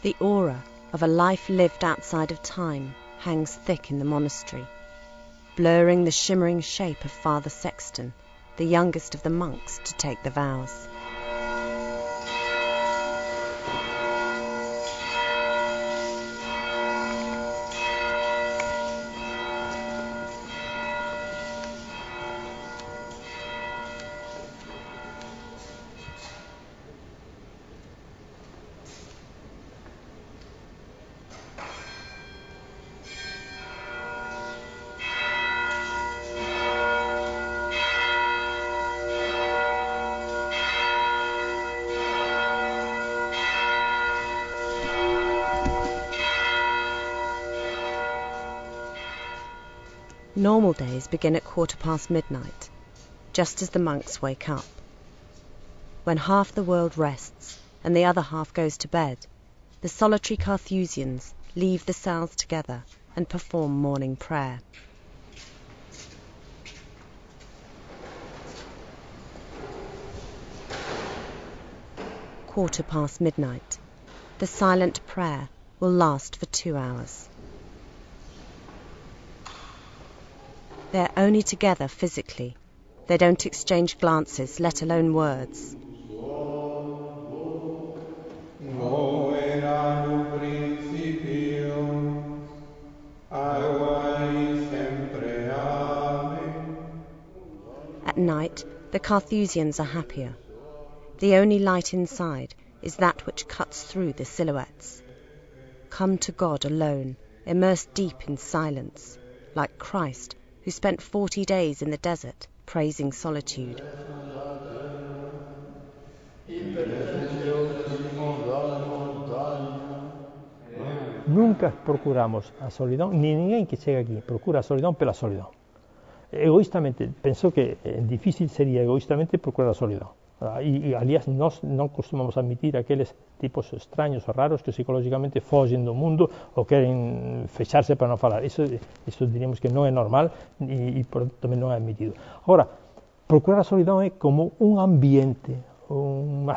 The aura of a life lived outside of time hangs thick in the monastery, blurring the shimmering shape of Father Sexton, the youngest of the monks to take the vows. Normal days begin at midnight, just as the monks wake up. When half the world rests and the other half goes to bed, the solitary Carthusians leave the cells together and perform morning prayer. Midnight. The silent prayer will last for 2 hours. They're only together physically. They don't exchange glances, let alone words. At night, the Carthusians are happier. The only light inside is that which cuts through the silhouettes. Come to God alone, immersed deep in silence, like Christ, who spent 40 days in the desert praising solitude. Nunca procuramos a solidão, nem ninguém que chega aqui procura a solidão pela solidão. Egoístamente, penso que difícil seria egoístamente procurar a solidão. E aliás, nós não costumamos admitir aqueles tipos estranhos ou raros que psicologicamente fogem do mundo ou querem fechar-se para não falar. Isso diríamos que não é normal e também não é admitido. Agora, procurar a solidão é como um ambiente, uma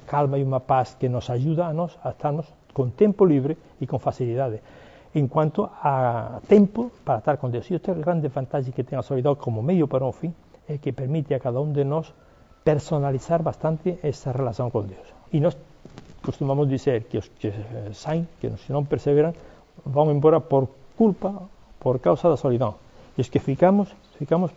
calma e uma paz que nos ajuda a estarmos com tempo livre e com facilidade. Enquanto a tempo para estar com Deus. E outra grande vantagem que tem a solidão como meio para um fim é que permite a cada um de nós personalizar bastante essa relação com Deus. E nós costumamos dizer que os que saem, que os que não perseveram, vão embora por causa da solidão. E os que ficamos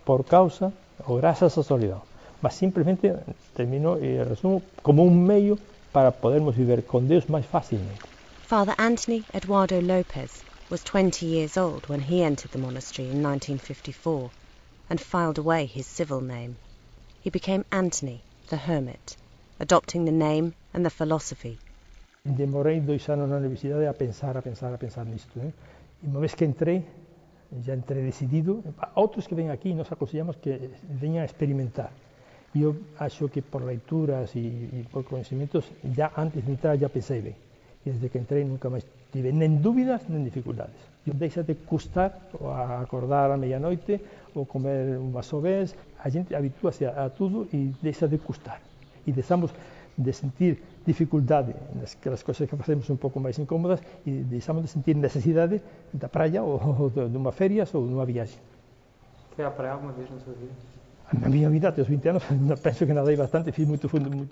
por causa ou graças à solidão. Mas simplesmente, termino e resumo, como um meio para podermos viver com Deus mais facilmente. Father Anthony Eduardo Lopez was 20 years old when he entered the monastery in 1954 and filed away his civil name. He became Anthony, the hermit, adopting the name and the philosophy. Demorei 2 anos na universidade a pensar nisto. E uma vez que entrei, já entrei decidido. Outros que vêm aqui, nós aconselhamos que venham a experimentar. E eu acho que por leituras e por conhecimentos, já antes de entrar já pensei bem. E desde que entrei nunca mais tive nem dúvidas nem dificuldades. Deixa de custar a acordar à meia-noite ou comer um vaso vez. A gente habitua-se a tudo e deixa de custar. E deixamos de sentir dificuldade nas coisas que fazemos um pouco mais incômodas e deixamos de sentir necessidade da praia ou de uma férias ou de uma viagem. Foi à praia alguma vez na sua vida? Na minha vida, até os 20 anos, penso que nadei bastante, fiz muito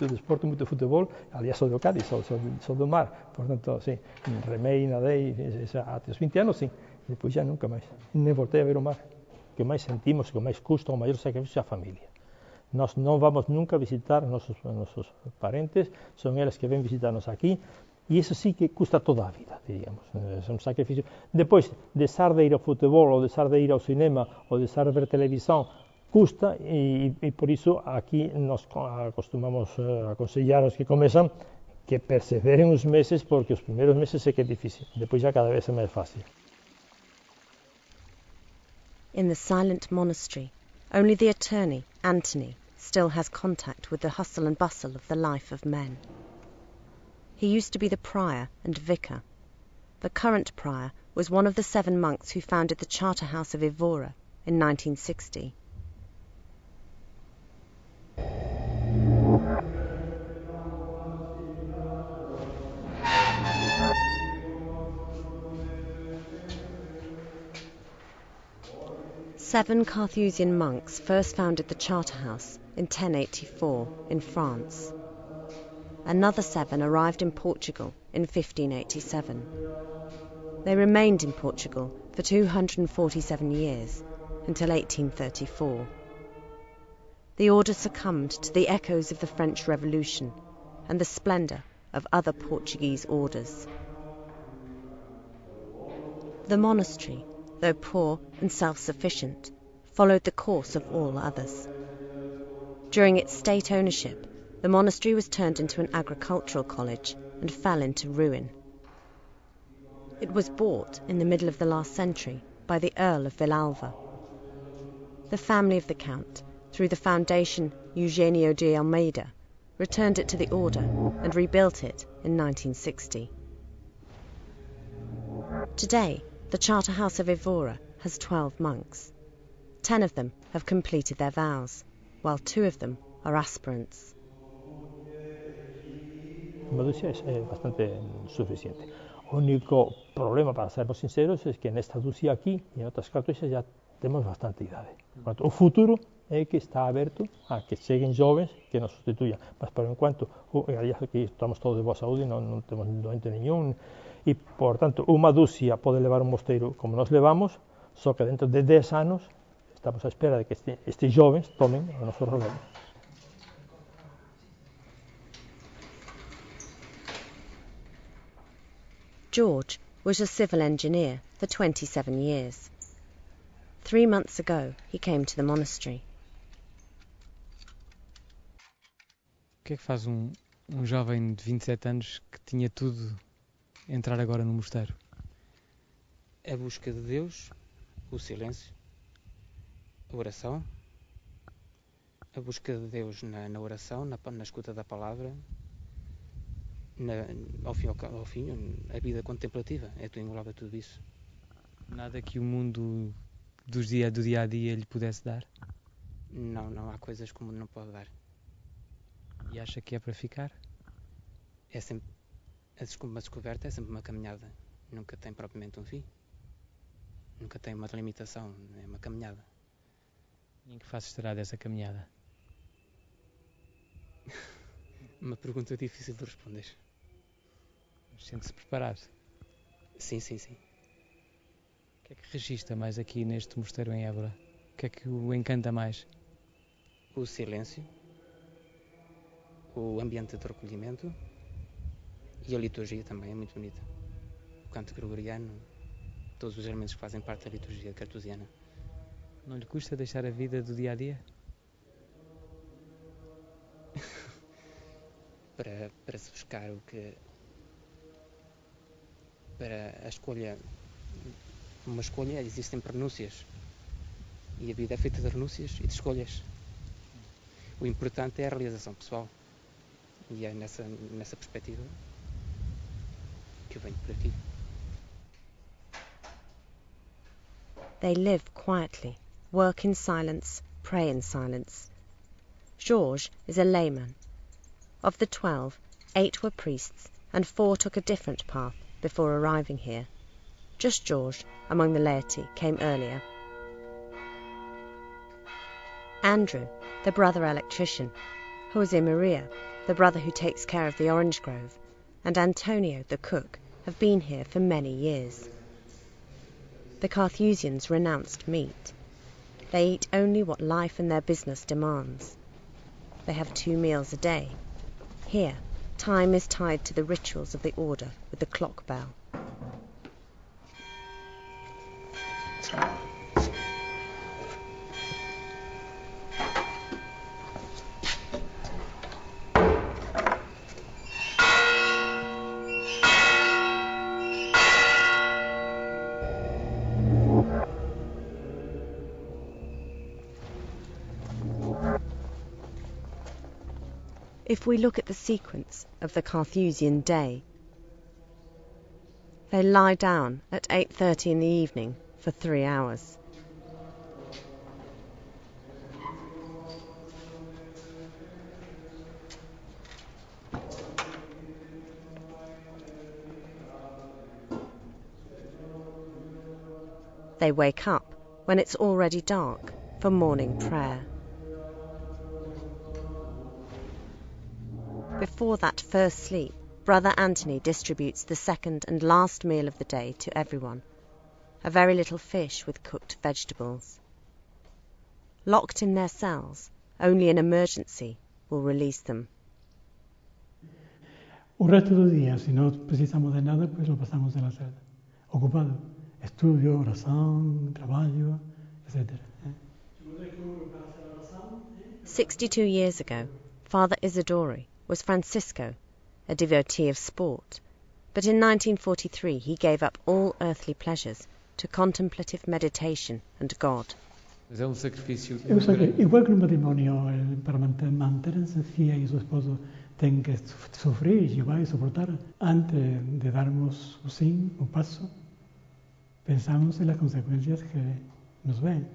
desporto, muito futebol. Aliás, sou do Cádiz, sou do mar. Portanto, sim, remei, nadei, até os 20 anos, sim. Depois já nunca mais. Nem voltei a ver o mar. O que mais sentimos, o que mais custa, o maior sacrifício é a família. Nós não vamos nunca visitar nossos parentes, são eles que vêm visitar-nos aqui. E isso sim que custa toda a vida, diríamos. É um sacrifício. Depois, deixar de ir ao futebol, ou deixar de ir ao cinema, ou deixar de ver televisão, custa e por isso aqui nós costumamos aconselhar aos que começam que perseverem uns meses, porque os primeiros meses é que é difícil, depois já cada vez é mais fácil. In the silent monastery, only the attorney, Anthony, still has contact with the hustle and bustle of the life of men. He used to be the prior and vicar. The current prior was one of the 7 monks who founded the Charter House of Evora in 1960. 7 Carthusian monks first founded the Charterhouse in 1084 in France. Another 7 arrived in Portugal in 1587. They remained in Portugal for 247 years, until 1834. The order succumbed to the echoes of the French Revolution and the splendour of other Portuguese orders. The monastery, though poor and self-sufficient, followed the course of all others. During its state ownership, the monastery was turned into an agricultural college and fell into ruin. It was bought in the middle of the last century by the Earl of Villalva. The family of the Count, through the foundation Eugenio de Almeida, returned it to the order and rebuilt it in 1960. Today, the Charterhouse of Evora has 12 monks. 10 of them have completed their vows, while 2 of them are aspirants. Maducia es bastante suficiente. El único problema, para sermos sinceros, es que en esta Ducia aquí y en otras cartouches ya temos bastante idade. O futuro é que está aberto a que cheguen jovens que nos sustituyan. Mas por enquanto, aquí estamos todos de boa saúde, non temos doente ningún, e por tanto unha Ducia pode levar un mosteiro como nos levamos, só que dentro de 10 anos estamos á espera de que estes jovens tomen o noso relevo. George was a civil engineer for 27 years. 3 months ago, he came to the monastery. O que é que faz um jovem de 27 anos que tinha tudo entrar agora no mosteiro? A busca de Deus, o silêncio, a oração, a busca de Deus na oração, na escuta da palavra, ao fim, a vida contemplativa, engloba tudo isso. Nada que o mundo do dia a dia lhe pudesse dar? Não há coisas que o mundo não pode dar. E acha que é para ficar? É sempre, uma descoberta é sempre uma caminhada, nunca tem propriamente um fim, nunca tem uma limitação, é uma caminhada. E em que fase estará dessa caminhada? Uma pergunta difícil de responder. Sente-se preparado? Sim. O que é que registra mais aqui neste mosteiro em Évora? O que é que o encanta mais? O silêncio, o ambiente de recolhimento e a liturgia também é muito bonita. O canto gregoriano, todos os elementos que fazem parte da liturgia cartusiana. Não lhe custa deixar a vida do dia a dia? Para se buscar o que... Para a escolha... Uma escolha, existem renúncias. E a vida é feita de renúncias e de escolhas. O importante é a realização pessoal. E é nessa perspectiva que eu venho por aqui. They live quietly, work in silence, pray in silence. Georges is a layman. Of the 12, 8 were priests and 4 took a different path before arriving here. Just Georges, among the laity, came earlier. Andrew, the brother electrician, Jose Maria, the brother who takes care of the orange grove, and Antonio, the cook, have been here for many years. The Carthusians renounced meat. They eat only what life and their business demands. They have 2 meals a day. Here, time is tied to the rituals of the order with the clock bell. If we look at the sequence of the Carthusian day, they lie down at 8:30 in the evening for 3 hours. They wake up when it's already dark, for morning prayer. Before that first sleep, Brother Anthony distributes the second and last meal of the day to everyone, a very little fish with cooked vegetables. Locked in their cells, only an emergency will release them. Un resto del día, si no precisamos de nada, pues lo pasamos en la celda, ocupado. Estudio, oración, trabajo, etc. 62 years ago, Father Isidore was Francisco, a devotee of sport, but in 1943 he gave up all earthly pleasures to contemplative meditation and God. Mas é um sacrifício. Igual que no matrimonio, para mantenerse fiel y su esposo tienen que sufrir, llevar y soportar. Antes de darnos un paso, pensamos en las consecuencias que nos ven.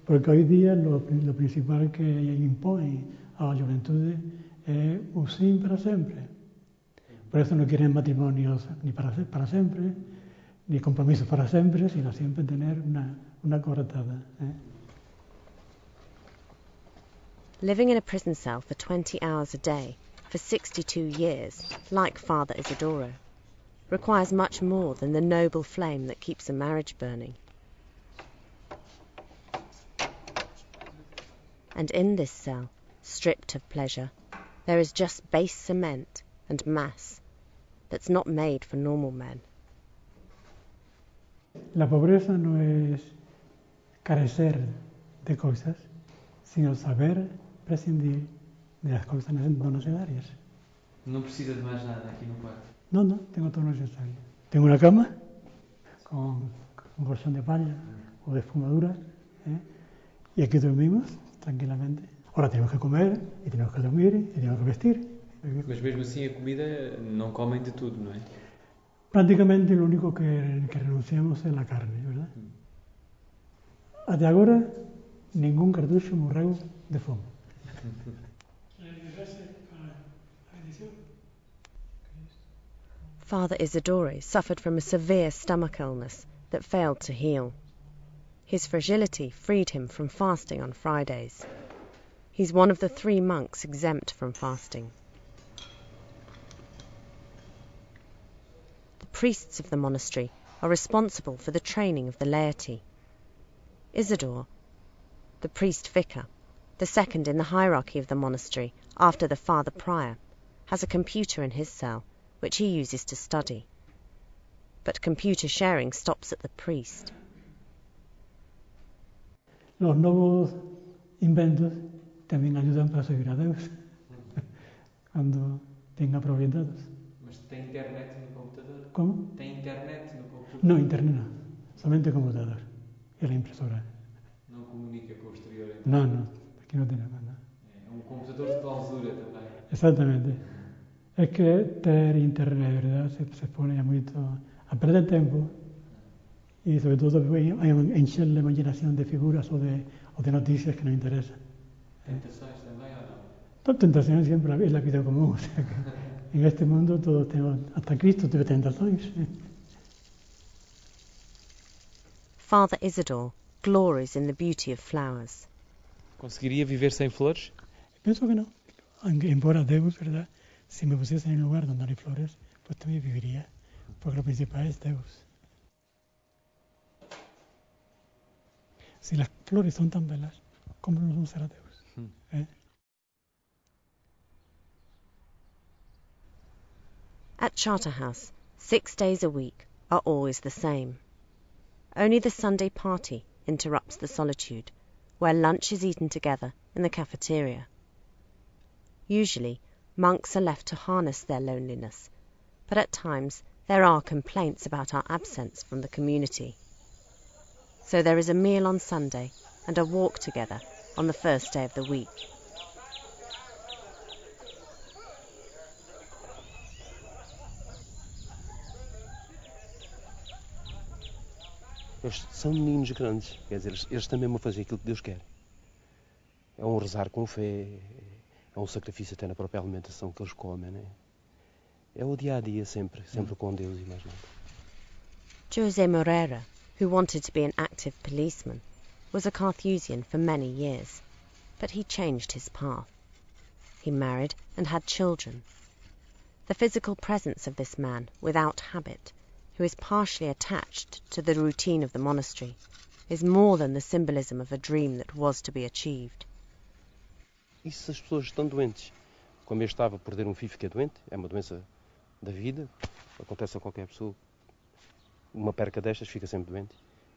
Porque hoy día lo principal que impone a la juventud es un sí para siempre. Por eso no quieren matrimonios ni para siempre, ni compromisos para siempre, sino siempre tener una coartada. Living in a prison cell for 20 hours a day for 62 years, like Father Isidoro, requires much more than the noble flame that keeps a marriage burning. And in this cell, stripped of pleasure, there is just base cement and mass that's not made for normal men. La pobreza no es carecer de cosas, sino saber prescindir de las cosas no necesarias. Não precisa de mais nada aqui no quarto. No, tengo todo lo necesario. Tengo una cama con un colchón de palla o de espumadura, y aquí dormimos tranquilamente. Ahora tenemos que comer, y tenemos que dormir, y tenemos que vestir. Mas mesmo assim a comida não comem de tudo, não é? Prácticamente lo único que renunciamos es la carne, ¿verdad? Hasta ahora, ningún cartucho morreu de fome. Father Isidore suffered from a severe stomach illness that failed to heal. His fragility freed him from fasting on Fridays. He's one of the 3 monks exempt from fasting. The priests of the monastery are responsible for the training of the laity. Isidore, the priest vicar, the second in the hierarchy of the monastery after the father prior, has a computer in his cell which he uses to study. But computer sharing stops at the priest. Los nuevos inventos también ayudan para servir a Dios cuando tenga propiedades. Mas tem internet no computador? ¿Cómo? Tem internet no computador? No, internet no, solamente computador y la impresora. Não comunica com o exterior? Então? No, aquí no tenemos nada. É um computador de clausura também. Exactamente. Es que tener internet, ¿verdad? Se pone a perder tiempo y sobre todo a encher la imaginación de figuras o de noticias que nos interesan. Tentações também ou não? Toda tentación siempre es la vida común. O sea que en este mundo todos tenemos, hasta Cristo tuvo tentaciones. Father Isidore glories in the beauty of flowers. Conseguiria viver sem flores? Pienso que no. Embora Deus, ¿verdad? Si me pusiese en un lugar donde hay flores, pues también viviría, porque lo principal es Deus. Si las flores son tan belas, ¿cómo no será Deus? At Charterhouse, 6 days a week are always the same. Only the Sunday party interrupts the solitude, where lunch is eaten together in the cafeteria. Usually, monks are left to harness their loneliness, but at times there are complaints about our absence from the community. So there is a meal on Sunday and a walk together on the first day of the week. Eles são meninos grandes, quer dizer, eles também vão fazer aquilo que Deus quer. É um rezar com fé, é um sacrifício até na própria alimentação que eles comem, né? É o dia a dia sempre com Deus e mais nada. José Moreira, who wanted to be an active policeman, was a Carthusian for many years, but he changed his path. He married and had children. The physical presence of this man, without habit, who is partially attached to the routine of the monastery, is more than the symbolism of a dream that was to be achieved. E se as pessoas estão doentes, como eu estava, perder filho fica doente, é uma doença da vida, acontece a qualquer pessoa, uma perca destas fica sempre doente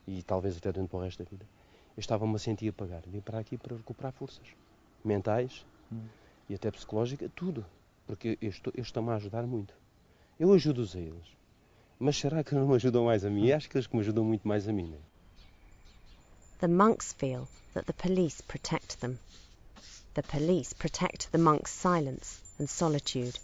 e talvez até doente para o resto da vida. Eu estava-me a sentir apagar, vim para aqui para recuperar forças mentais e até psicológicas, tudo, porque eles estão-me a ajudar muito. Eu ajudo-os a eles, mas será que não me ajudam mais a mim? Acho que eles que me ajudam muito mais a mim, não é? The monks feel that the police protect them. The police protect the monks' silence and solitude.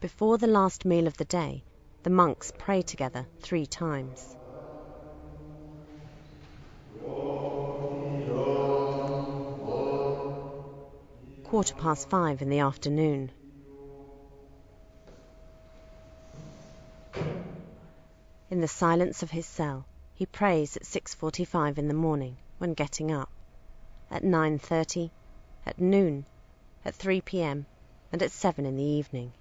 Before the last meal of the day, the monks pray together 3 times. Quarter past 5 in the afternoon. In the silence of his cell, he prays at 6:45 in the morning when getting up, at 9:30, at noon, at 3 p.m. and at 7 in the evening.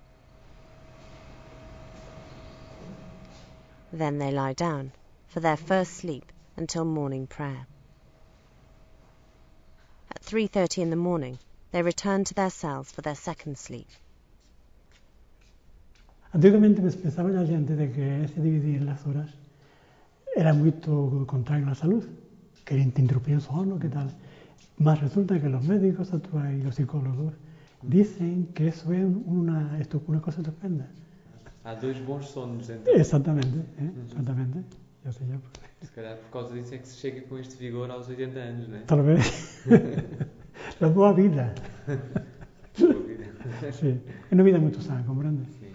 Then they lie down for their first sleep until morning prayer. At 3:30 in the morning, they return to their cells for their second sleep. Antigamente pensava a gente de que esse dividir as horas era muito contrário à saúde, que te interrumpía o sono, que tal. Mas resulta que los médicos actuales y los psicólogos dicen que eso es una cosa estupenda. Há 2 bons sonos, então. Exatamente, exatamente. Ou seja, se calhar por causa disso é que se chega com este vigor aos 80 anos, não é? Talvez. La boa vida. Boa vida. Sí, é uma vida muito sã, compreende? Sim.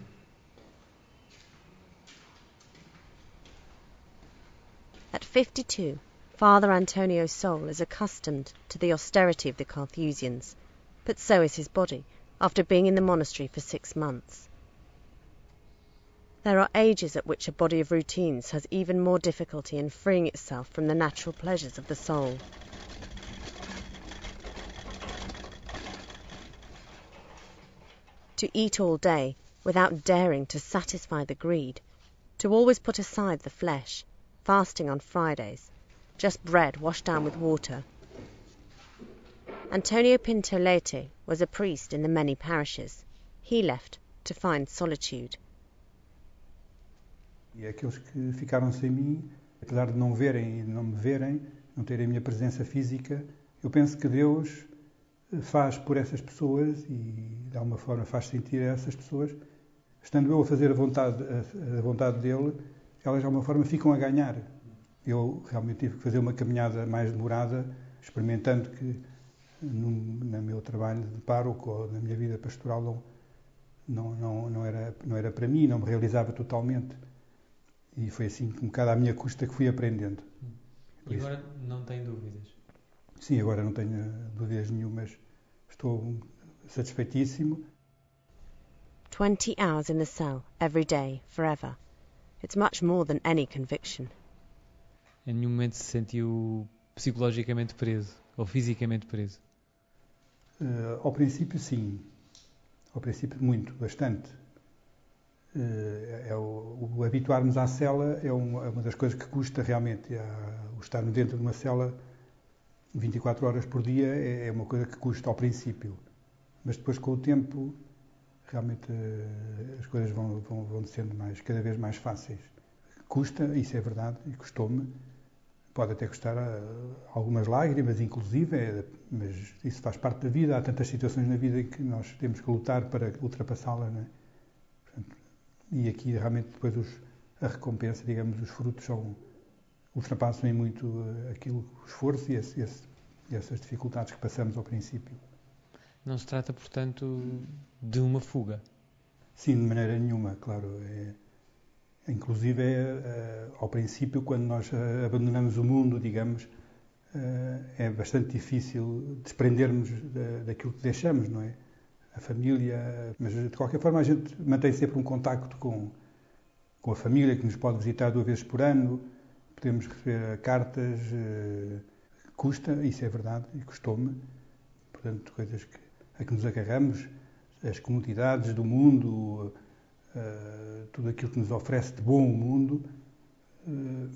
At 52, Father Antonio's soul is accustomed to the austerity of the Carthusians, but so is his body, after being in the monastery for 6 months. There are ages at which a body of routines has even more difficulty in freeing itself from the natural pleasures of the soul. To eat all day without daring to satisfy the greed, to always put aside the flesh, fasting on Fridays, just bread washed down with water. Antonio Pinto Leite was a priest in the many parishes. He left to find solitude. E aqueles que ficaram sem mim, apesar de não verem e não me verem, não terem a minha presença física, eu penso que Deus faz por essas pessoas e de alguma forma faz sentir a essas pessoas, estando eu a fazer a vontade dele, elas de alguma forma ficam a ganhar. Eu realmente tive que fazer uma caminhada mais demorada, experimentando que no meu trabalho de pároco ou na minha vida pastoral não era para mim, não me realizava totalmente. E foi assim, um bocado à minha custa, que fui aprendendo. E agora não tem dúvidas? Sim, agora não tenho dúvidas nenhumas. Estou satisfeitíssimo. 20 hours in the cell, every day, forever. It's much more than any conviction. Em nenhum momento se sentiu psicologicamente preso, ou fisicamente preso? Ao princípio, sim. Ao princípio, muito, bastante. O habituar-nos à cela é uma das coisas que custa realmente. O estar dentro de uma cela 24 horas por dia é uma coisa que custa ao princípio. Mas depois, com o tempo, realmente as coisas vão sendo cada vez mais fáceis. Custa, isso é verdade, e custou-me. Pode até custar algumas lágrimas, inclusive, mas isso faz parte da vida. Há tantas situações na vida em que nós temos que lutar para ultrapassá-las, não é? Portanto, e aqui realmente depois a recompensa, digamos, os frutos ultrapassam em muito o esforço e essas dificuldades que passamos ao princípio. Não se trata, portanto, de uma fuga? Sim, de maneira nenhuma, claro. Inclusive, ao princípio, quando nós abandonamos o mundo, digamos, é bastante difícil desprendermos daquilo que deixamos, não é? A família, mas de qualquer forma a gente mantém sempre um contacto com com a família que nos pode visitar 2 vezes por ano, podemos receber cartas, custa, isso é verdade, e custou-me, portanto, coisas a que nos agarramos, as comunidades do mundo, tudo aquilo que nos oferece de bom o mundo,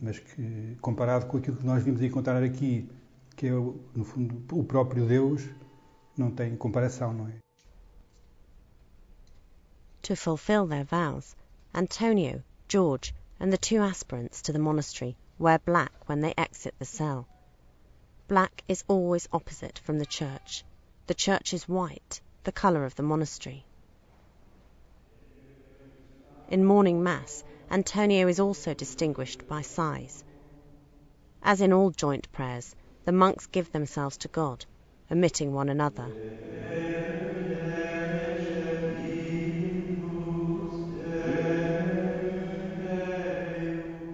mas que, comparado com aquilo que nós vimos encontrar aqui, que é, no fundo, o próprio Deus, não tem comparação, não é? To fulfill their vows, Antonio, George, and the 2 aspirants to the monastery wear black when they exit the cell. Black is always opposite from the church. The church is white, the colour of the monastery. In morning mass, Antonio is also distinguished by size. As in all joint prayers, the monks give themselves to God, omitting one another.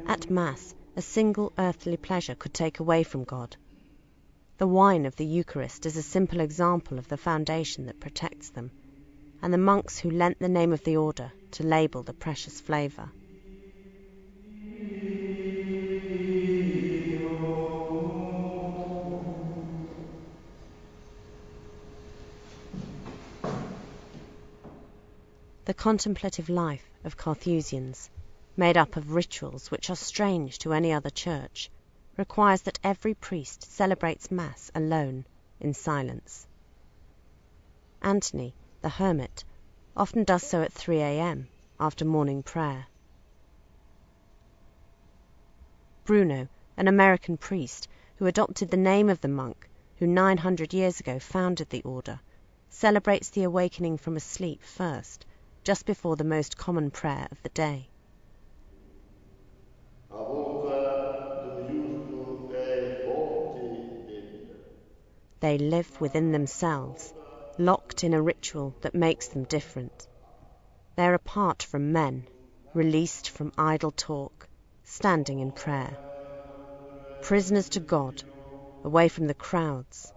At Mass, a single earthly pleasure could take away from God. The wine of the Eucharist is a simple example of the foundation that protects them, and the monks who lent the name of the order to label the precious flavour. The contemplative life of Carthusians, made up of rituals which are strange to any other church, requires that every priest celebrates Mass alone, in silence. Anthony, the hermit, often does so at 3 a.m. after morning prayer. Bruno, an American priest who adopted the name of the monk who 900 years ago founded the order, celebrates the awakening from a sleep first, just before the most common prayer of the day. They live within themselves, locked in a ritual that makes them different. They are apart from men, released from idle talk, standing in prayer. Prisoners to God, away from the crowds,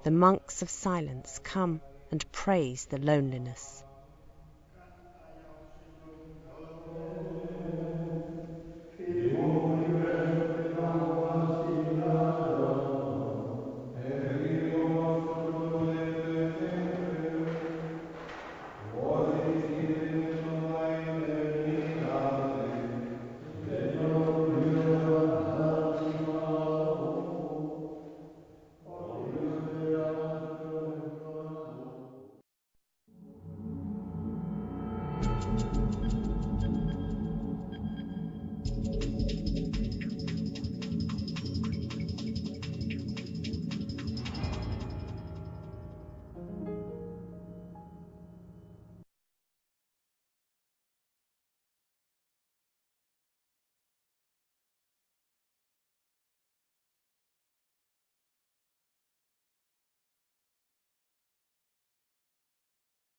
the monks of silence come and praise the loneliness.